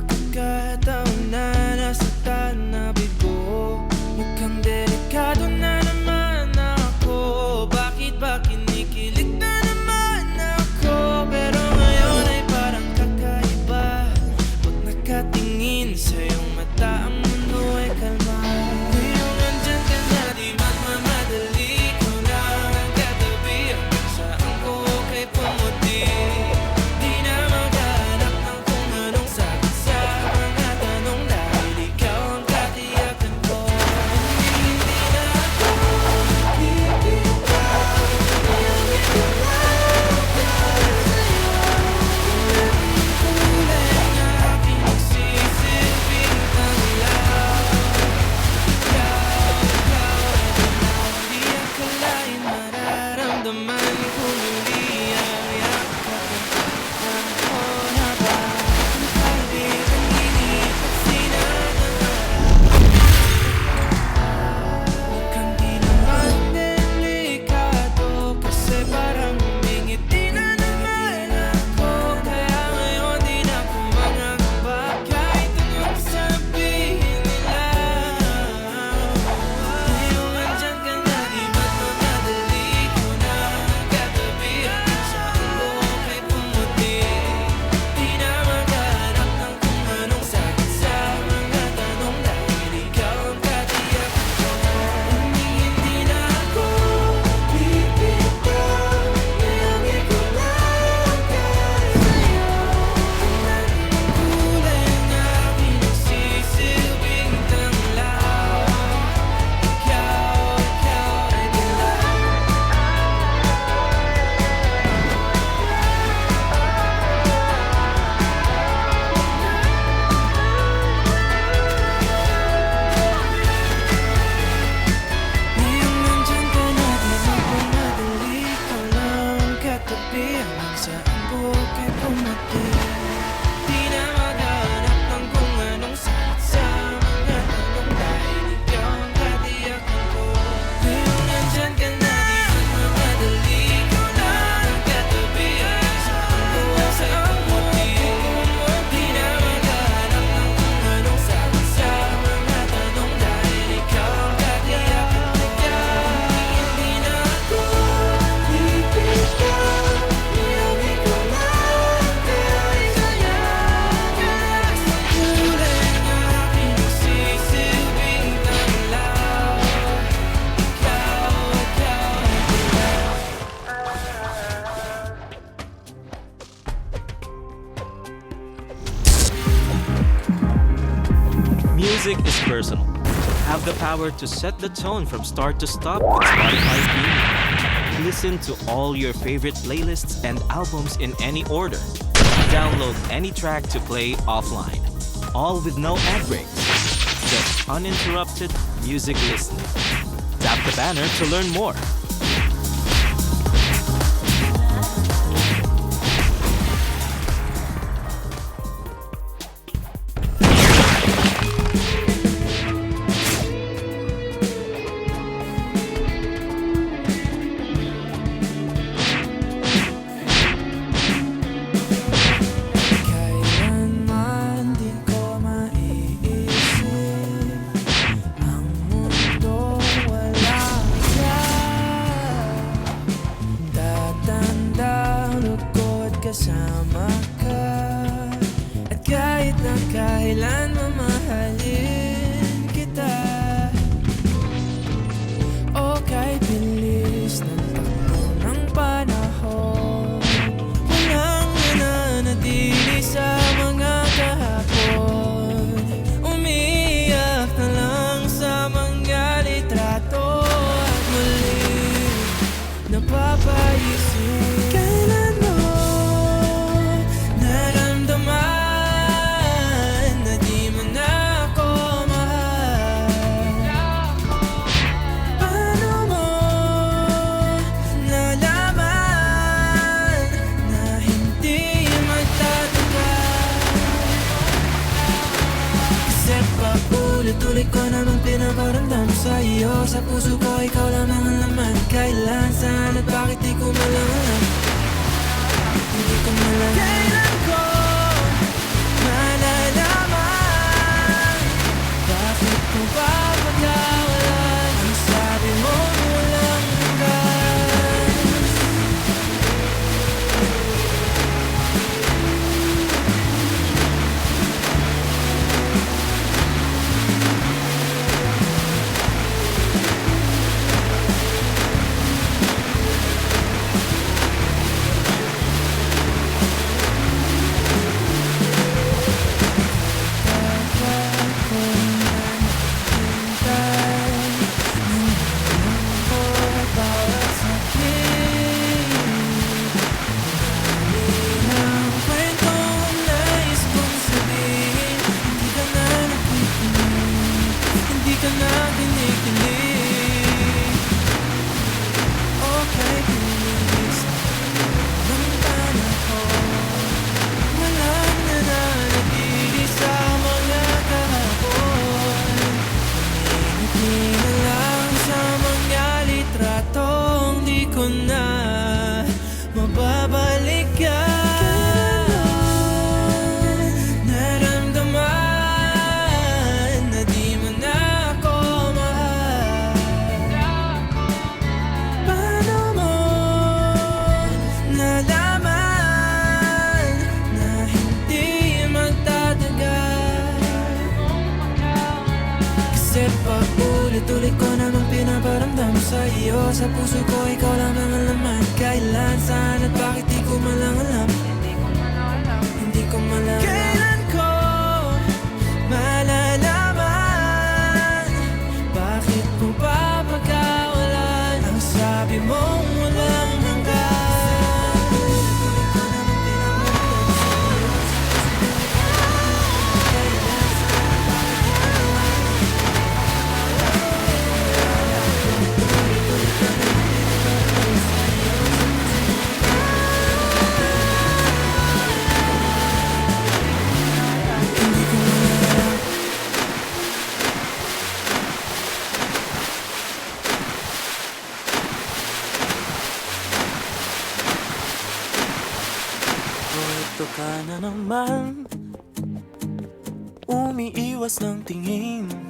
pagkakataon na nasaktan na bigo. Mukhang delikado na naman ako. Bakit ba kinikilig na naman ako? Pero ngayon ay parang kakaiba. Pag nakatingin sa iyong mata, ang mundo ay kalma. Ngayong nandyan ka na, di magmamadali. Ikaw na ang katabi hanggang saan ko kay pumuti. Di na maghanap ng kung anong sagot sa mga tanong, dahil ikaw ang katiyakan ko. Hindi na ako bibitaw. Ngayong ito lang para sa'yo. Kulay ng aking nagsisilbing tanglaw. Di akalain mararamdaman kung hindi ang yakap ng panahon habang ang kaibigan iniipag sinangarap. Mukhang di naman delikado kasi parang humingiti na naman ako. Kaya ngayon di na ako mangangamba kahit anong sabihin nila. Ngayong andyan ka na, di magmamadali. Ikaw na ang katabi hanggang saan ko kay pumuti. Di na maghanap ng kung anong sagot sa mga tanong, dahil ikaw ang katiyakan ko. Hindi na ako bibitaw. Ngayong ikaw lang para sa'yo. Ang kulay ng aking nagsisilbing tanglaw. Ikaw ay dilaw. Ngayong nandyan ka na, di magmamadali. Ikaw lang ang katabi hanggang saan ko kay pumuti. Di na maghanap ng kung anong sagot sa mga tanong, dahil ikaw ang katiyakan ko. Ngayong nandyan ka na, di magmamadali. Ikaw lang ang katabi hanggang saan ko kay pumuti. Di na maghanap ng kung anong sagot sa mga tanong, dahil ikaw ang katiyakan ko. Hindi na ako bibitaw. Ngayong ikaw lang para sa'yo. Kulay ng aking nagsisilbing tanglaw. Ikaw ay dilaw. Music is personal. Have the power to set the tone from start to stop with Spotify Premium. Listen to all your favorite playlists and albums in any order. Download any track to play offline. All with no ad breaks. Just uninterrupted music listening. Tap the banner to learn more. Kailanman di ko maiisip ang mundo wala ka. Tatanda lugod kasama ka. At kahit na kailan mamahalin kita, o kahit bilis ng takbo ng panahon, walang nananatili sa mga kahapon. Umiiyak na lang sa mga litrato at muli napapaisip. Kailan mo naramdaman na di mo na ako mahal? Paano mo nalaman na hindi magtatagal? Kasi paulit-ulit ko namang pinaparamdam sa iyo. Sa puso ko ikaw lamang ang laman. Kailan, saan at bakit di ko malaman? Hindi ko malaman. Kailan ko malalaman? sa puso ko, ikaw lang ang alaman. Kailan, saan at bakit di ko malang alam. Hindi ko malang kailan ko malalaman. Bakit mo pa pagkawalan ang sabi mong walang hanggan. Tuloy ko naman pinamahal sa'yo. Kailan, saan at bakit di ko ito ka na naman, umiiwas ng tingin.